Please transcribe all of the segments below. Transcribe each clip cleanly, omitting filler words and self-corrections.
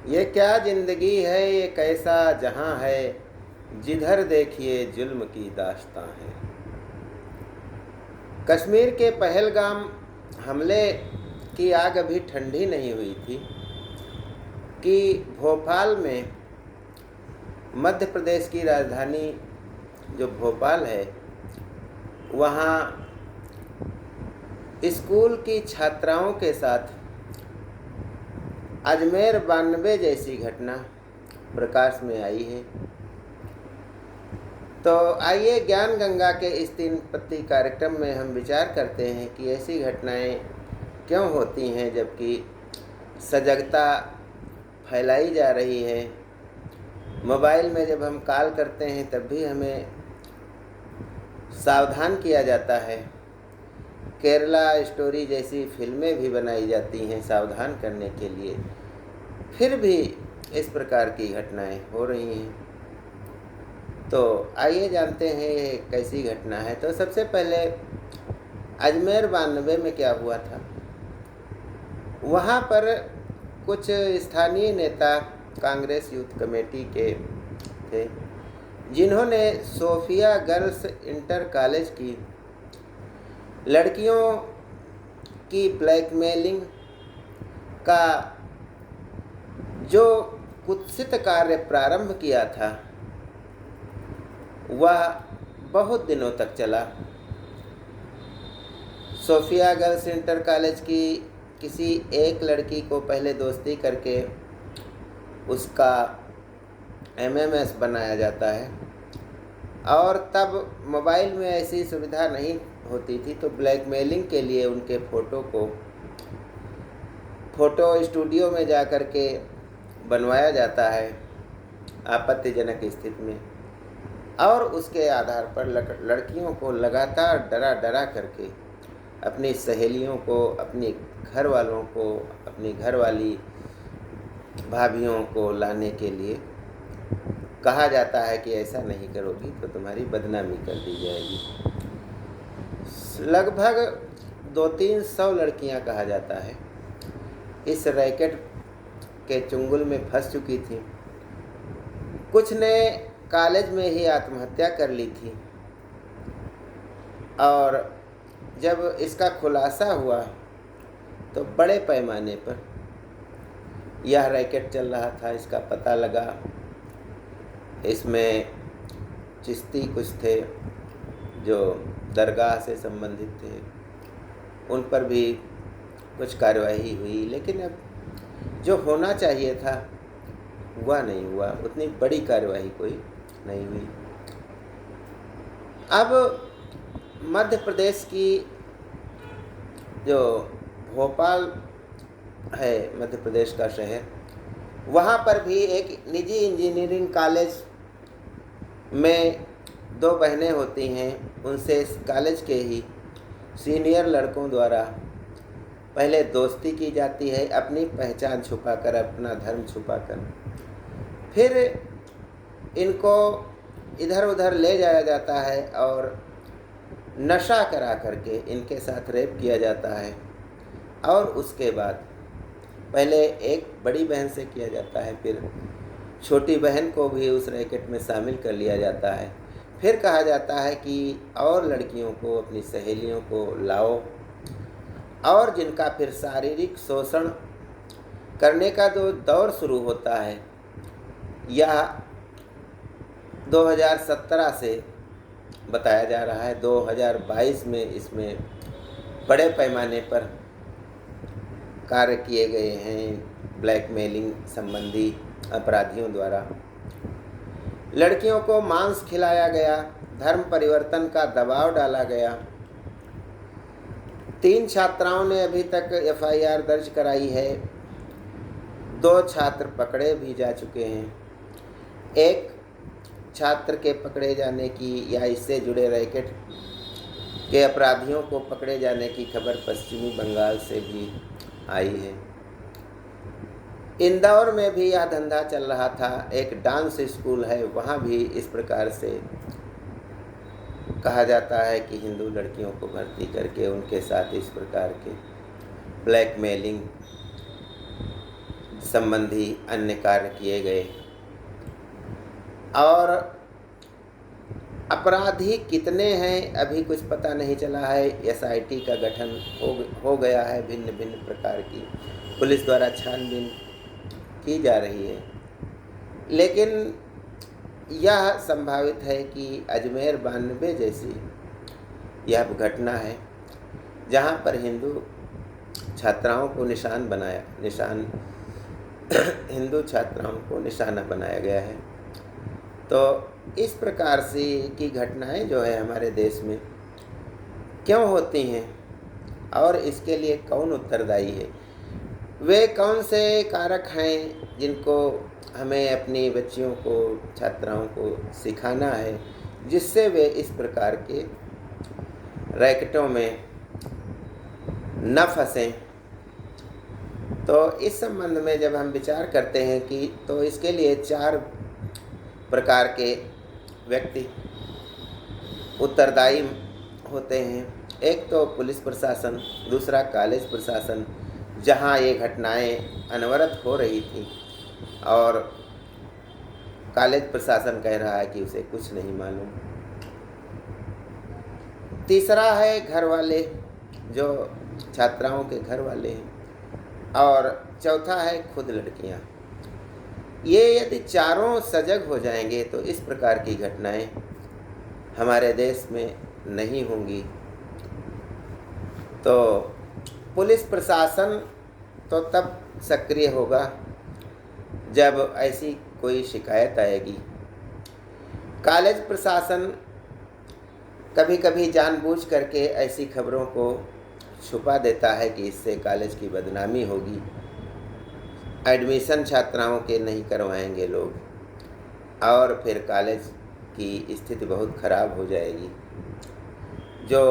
ये क्या जिंदगी है, ये कैसा जहां है, जिधर देखिए जुल्म की दास्तां है। कश्मीर के पहलगाम हमले की आग अभी ठंडी नहीं हुई थी कि भोपाल में, मध्य प्रदेश की राजधानी जो भोपाल है, वहाँ स्कूल की छात्राओं के साथ अजमेर 92 जैसी घटना प्रकाश में आई है। तो आइए ज्ञान गंगा के इस 3 पत्ती कार्यक्रम में हम विचार करते हैं कि ऐसी घटनाएं क्यों होती हैं, जबकि सजगता फैलाई जा रही है। मोबाइल में जब हम कॉल करते हैं तब भी हमें सावधान किया जाता है। केरला स्टोरी जैसी फिल्में भी बनाई जाती हैं सावधान करने के लिए, फिर भी इस प्रकार की घटनाएं हो रही हैं। तो आइए जानते हैं ये कैसी घटना है। तो सबसे पहले अजमेर 92 में क्या हुआ था। वहाँ पर कुछ स्थानीय नेता कांग्रेस यूथ कमेटी के थे, जिन्होंने सोफिया गर्ल्स इंटर कॉलेज की लड़कियों की ब्लैकमेलिंग का जो कुत्सित कार्य प्रारंभ किया था, वह बहुत दिनों तक चला। सोफिया गर्ल्स इंटर कॉलेज की किसी एक लड़की को पहले दोस्ती करके उसका एमएमएस बनाया जाता है, और तब मोबाइल में ऐसी सुविधा नहीं होती थी, तो ब्लैकमेलिंग के लिए उनके फ़ोटो स्टूडियो में जा कर के बनवाया जाता है आपत्तिजनक स्थिति में, और उसके आधार पर लड़कियों को लगातार डरा करके अपनी सहेलियों को, अपनी घर वालों को, अपनी घरवाली भाभियों को लाने के लिए कहा जाता है कि ऐसा नहीं करोगी तो तुम्हारी बदनामी कर दी जाएगी। लगभग 200-300 लड़कियां कहा जाता है इस रैकेट के चुंगल में फंस चुकी थी। कुछ ने कॉलेज में ही आत्महत्या कर ली थी, और जब इसका खुलासा हुआ तो बड़े पैमाने पर यह रैकेट चल रहा था, इसका पता लगा। इसमें चिश्ती कुछ थे जो दरगाह से संबंधित थे, उन पर भी कुछ कार्यवाही हुई, लेकिन अब जो होना चाहिए था वह नहीं हुआ, उतनी बड़ी कार्यवाही कोई नहीं हुई। अब मध्य प्रदेश की जो भोपाल है, मध्य प्रदेश का शहर, वहाँ पर भी एक निजी इंजीनियरिंग कॉलेज में 2 बहनें होती हैं। उनसे इस कॉलेज के ही सीनियर लड़कों द्वारा पहले दोस्ती की जाती है, अपनी पहचान छुपाकर, अपना धर्म छुपाकर। फिर इनको इधर उधर ले जाया जाता है और नशा करा करके इनके साथ रेप किया जाता है, और उसके बाद पहले एक बड़ी बहन से किया जाता है, फिर छोटी बहन को भी उस रैकेट में शामिल कर लिया जाता है। फिर कहा जाता है कि और लड़कियों को, अपनी सहेलियों को लाओ, और जिनका फिर शारीरिक शोषण करने का जो दौर शुरू होता है, यह 2017 से बताया जा रहा है। 2022 में इसमें बड़े पैमाने पर कार्य किए गए हैं ब्लैकमेलिंग संबंधी अपराधियों द्वारा। लड़कियों को मांस खिलाया गया, धर्म परिवर्तन का दबाव डाला गया। 3 छात्राओं ने अभी तक एफआईआर दर्ज कराई है, 2 छात्र पकड़े भी जा चुके हैं। एक छात्र के पकड़े जाने की या इससे जुड़े रैकेट के अपराधियों को पकड़े जाने की खबर पश्चिमी बंगाल से भी आई है। इंदौर में भी यह धंधा चल रहा था। एक डांस स्कूल है, वहाँ भी इस प्रकार से कहा जाता है कि हिंदू लड़कियों को भर्ती करके उनके साथ इस प्रकार के ब्लैकमेलिंग संबंधी अन्य कार्य किए गए और अपराधी कितने हैं अभी कुछ पता नहीं चला है। एसआईटी का गठन हो गया है, भिन्न भिन्न प्रकार की पुलिस द्वारा छानबीन की जा रही है, लेकिन यह संभावित है कि अजमेर 92 जैसी यह घटना है जहां पर हिंदू छात्राओं को हिंदू छात्राओं को निशाना बनाया गया है। तो इस प्रकार से की घटनाएं जो है हमारे देश में क्यों होती हैं और इसके लिए कौन उत्तरदायी है, वे कौन से कारक हैं जिनको हमें अपनी बच्चियों को, छात्राओं को सिखाना है जिससे वे इस प्रकार के रैकेटों में न फंसें। तो इस संबंध में जब हम विचार करते हैं कि तो इसके लिए 4 प्रकार के व्यक्ति उत्तरदायी होते हैं। एक तो पुलिस प्रशासन, दूसरा कॉलेज प्रशासन जहां ये घटनाएं अनवरत हो रही थी और कॉलेज प्रशासन कह रहा है कि उसे कुछ नहीं मालूम। तीसरा है घर वाले, जो छात्राओं के घर वाले हैं, और चौथा है खुद लड़कियां। ये यदि चारों सजग हो जाएंगे तो इस प्रकार की घटनाएं हमारे देश में नहीं होंगी। तो पुलिस प्रशासन तो तब सक्रिय होगा जब ऐसी कोई शिकायत आएगी। कॉलेज प्रशासन कभी कभी जानबूझ करके ऐसी खबरों को छुपा देता है कि इससे कॉलेज की बदनामी होगी, एडमिशन छात्राओं के नहीं करवाएंगे लोग और फिर कॉलेज की स्थिति बहुत ख़राब हो जाएगी। जो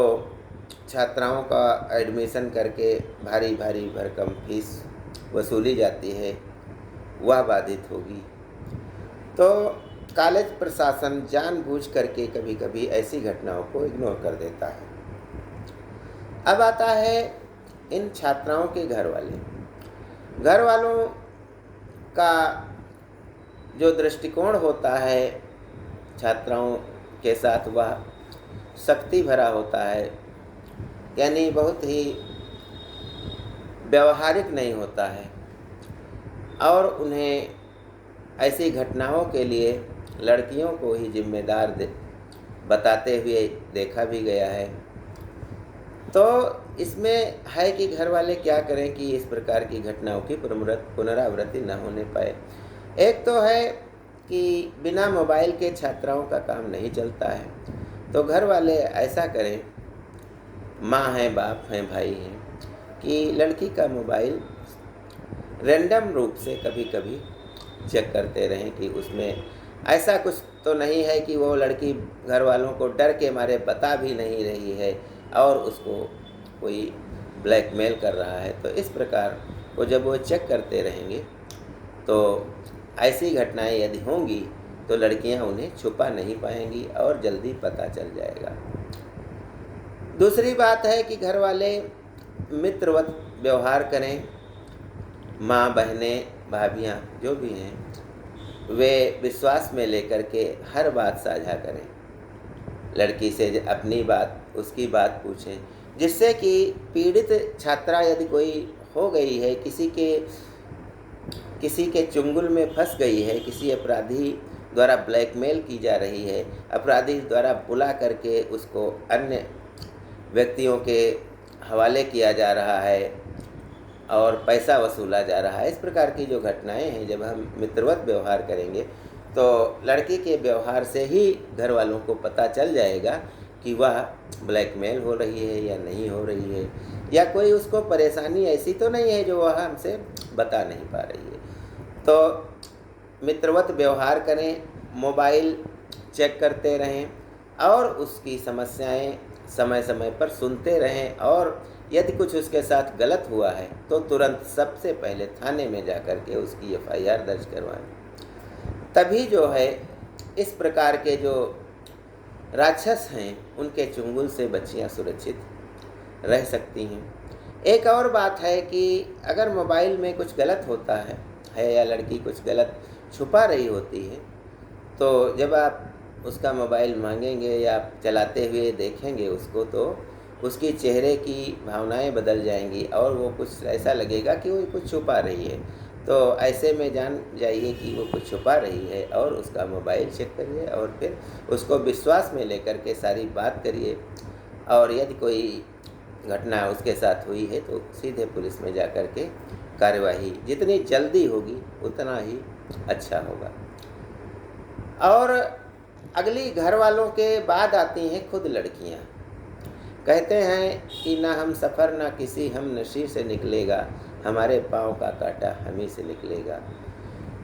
छात्राओं का एडमिशन करके भारी भारी भरकम फीस वसूली जाती है वह बाधित होगी। तो कॉलेज प्रशासन जानबूझ करके कभी कभी ऐसी घटनाओं को इग्नोर कर देता है। अब आता है इन छात्राओं के घर वालों का जो दृष्टिकोण होता है छात्राओं के साथ वह सख्ती भरा होता है, यानी बहुत ही व्यवहारिक नहीं होता है और उन्हें ऐसी घटनाओं के लिए लड़कियों को ही जिम्मेदार बताते हुए देखा भी गया है। तो इसमें है कि घर वाले क्या करें कि इस प्रकार की घटनाओं की पुनरावृत्ति न होने पाए। एक तो है कि बिना मोबाइल के छात्राओं का काम नहीं चलता है, तो घर वाले ऐसा करें, माँ हैं, बाप हैं, भाई हैं, कि लड़की का मोबाइल रैंडम रूप से कभी कभी चेक करते रहें कि उसमें ऐसा कुछ तो नहीं है कि वो लड़की घर वालों को डर के मारे बता भी नहीं रही है और उसको कोई ब्लैकमेल कर रहा है। तो इस प्रकार को जब वो चेक करते रहेंगे तो ऐसी घटनाएं यदि होंगी तो लड़कियां उन्हें छुपा नहीं पाएंगी और जल्दी पता चल जाएगा। दूसरी बात है कि घर वाले मित्रवत व्यवहार करें। माँ, बहनें, भाभियाँ जो भी हैं वे विश्वास में लेकर के हर बात साझा करें। लड़की से अपनी बात, उसकी बात पूछें, जिससे कि पीड़ित छात्रा यदि कोई हो गई है, किसी के चुंगल में फंस गई है, किसी अपराधी द्वारा ब्लैकमेल की जा रही है, अपराधी द्वारा बुला करके उसको अन्य व्यक्तियों के हवाले किया जा रहा है और पैसा वसूला जा रहा है, इस प्रकार की जो घटनाएं हैं, जब हम मित्रवत व्यवहार करेंगे तो लड़की के व्यवहार से ही घर वालों को पता चल जाएगा कि वह ब्लैकमेल हो रही है या नहीं हो रही है, या कोई उसको परेशानी ऐसी तो नहीं है जो वह हमसे बता नहीं पा रही है। तो मित्रवत व्यवहार करें, मोबाइल चेक करते रहें और उसकी समस्याएं समय समय पर सुनते रहें, और यदि कुछ उसके साथ गलत हुआ है तो तुरंत सबसे पहले थाने में जाकर के उसकी एफआईआर दर्ज करवाएं। तभी जो है इस प्रकार के जो राक्षस हैं उनके चुंगल से बच्चियां सुरक्षित रह सकती हैं। एक और बात है कि अगर मोबाइल में कुछ गलत होता है है या लड़की कुछ गलत छुपा रही होती है, तो जब आप उसका मोबाइल मांगेंगे या आप चलाते हुए देखेंगे उसको, तो उसकी चेहरे की भावनाएं बदल जाएंगी और वो कुछ ऐसा लगेगा कि वो कुछ छुपा रही है। तो ऐसे में जान जाइए कि वो कुछ छुपा रही है और उसका मोबाइल चेक करिए और फिर उसको विश्वास में लेकर के सारी बात करिए। और यदि कोई घटना उसके साथ हुई है तो सीधे पुलिस में जा कर के कार्यवाही जितनी जल्दी होगी उतना ही अच्छा होगा। और अगली घर वालों के बाद आती हैं खुद लड़कियां। कहते हैं कि ना हम सफ़र ना किसी हम नशीब से निकलेगा, हमारे पाँव का कांटा हम ही से निकलेगा।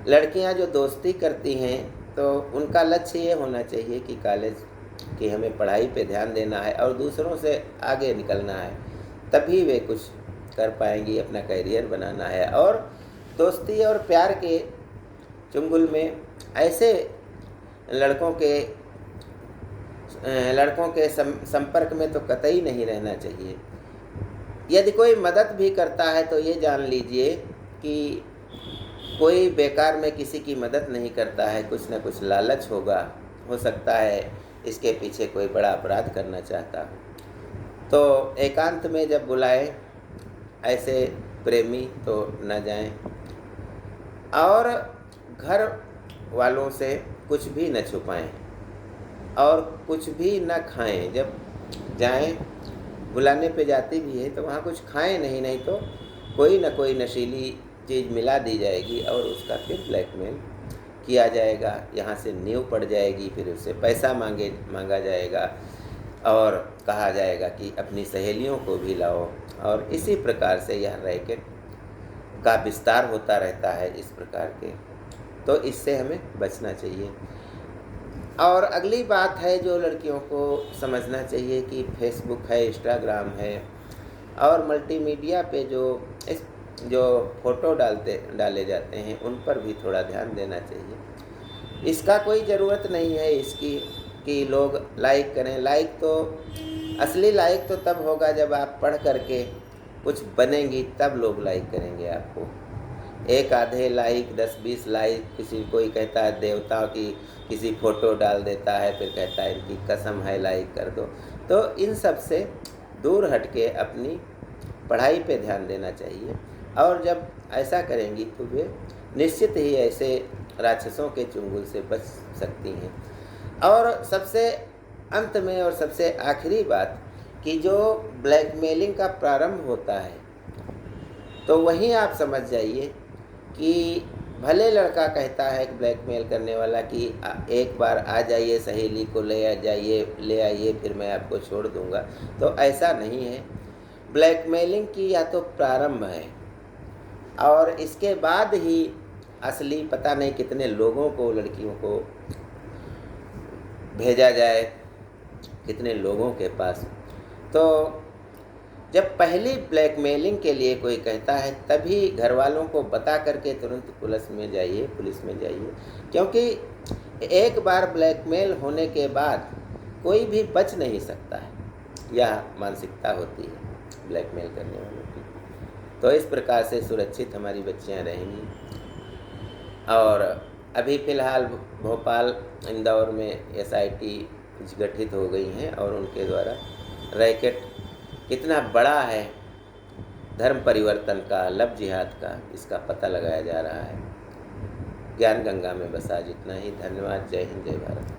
लड़कियां जो दोस्ती करती हैं तो उनका लक्ष्य ये होना चाहिए कि कॉलेज की हमें पढ़ाई पे ध्यान देना है और दूसरों से आगे निकलना है, तभी वे कुछ कर पाएंगी, अपना करियर बनाना है। और दोस्ती और प्यार के चुंगल में ऐसे लड़कों के संपर्क में तो कतई नहीं रहना चाहिए। यदि कोई मदद भी करता है तो ये जान लीजिए कि कोई बेकार में किसी की मदद नहीं करता है, कुछ न कुछ लालच होगा, हो सकता है इसके पीछे कोई बड़ा अपराध करना चाहता हो। तो एकांत में जब बुलाए ऐसे प्रेमी तो न जाएं और घर वालों से कुछ भी न छुपाएं और कुछ भी न खाएं। जब जाएं, बुलाने पे जाती भी है तो वहाँ कुछ खाएं नहीं तो कोई न कोई नशीली चीज़ मिला दी जाएगी और उसका फिर ब्लैकमेल किया जाएगा, यहाँ से नींव पड़ जाएगी, फिर उससे पैसा मांगा जाएगा और कहा जाएगा कि अपनी सहेलियों को भी लाओ। और इसी प्रकार से यह रैकेट का विस्तार होता रहता है इस प्रकार के। तो इससे हमें बचना चाहिए। और अगली बात है जो लड़कियों को समझना चाहिए कि फेसबुक है, इंस्टाग्राम है और मल्टीमीडिया पे जो फ़ोटो डाले जाते हैं उन पर भी थोड़ा ध्यान देना चाहिए। इसका कोई ज़रूरत नहीं है इसकी कि लोग लाइक करें। असली लाइक तो तब होगा जब आप पढ़ करके कुछ बनेंगी, तब लोग लाइक करेंगे आपको। एक आधे लाइक, 10-20 लाइक, कोई कहता है देवताओं की किसी फ़ोटो डाल देता है, फिर कहता है इनकी कसम है लाइक कर दो। तो इन सब से दूर हट के अपनी पढ़ाई पे ध्यान देना चाहिए। और जब ऐसा करेंगी तो वे निश्चित ही ऐसे राक्षसों के चुंगल से बच सकती हैं। और सबसे अंत में और सबसे आखिरी बात कि जो ब्लैकमेलिंग का प्रारंभ होता है तो वहीं आप समझ जाइए कि भले लड़का कहता है कि ब्लैकमेल करने वाला कि एक बार आ जाइए, सहेली को ले आइए फिर मैं आपको छोड़ दूंगा, तो ऐसा नहीं है। ब्लैकमेलिंग की या तो प्रारंभ है और इसके बाद ही असली पता नहीं कितने लोगों को, लड़कियों को भेजा जाए कितने लोगों के पास। तो जब पहली ब्लैकमेलिंग के लिए कोई कहता है तभी घर वालों को बता करके तुरंत पुलिस में जाइए, क्योंकि एक बार ब्लैकमेल होने के बाद कोई भी बच नहीं सकता है। यह मानसिकता होती है ब्लैकमेल करने वालों की। तो इस प्रकार से सुरक्षित हमारी बच्चियां रहेंगी। और अभी फ़िलहाल भोपाल, इंदौर में SIT गठित हो गई हैं और उनके द्वारा रैकेट कितना बड़ा है धर्म परिवर्तन का, लव जिहाद का, इसका पता लगाया जा रहा है। ज्ञान गंगा में बसा जितना ही। धन्यवाद। जय हिंद, जय भारत।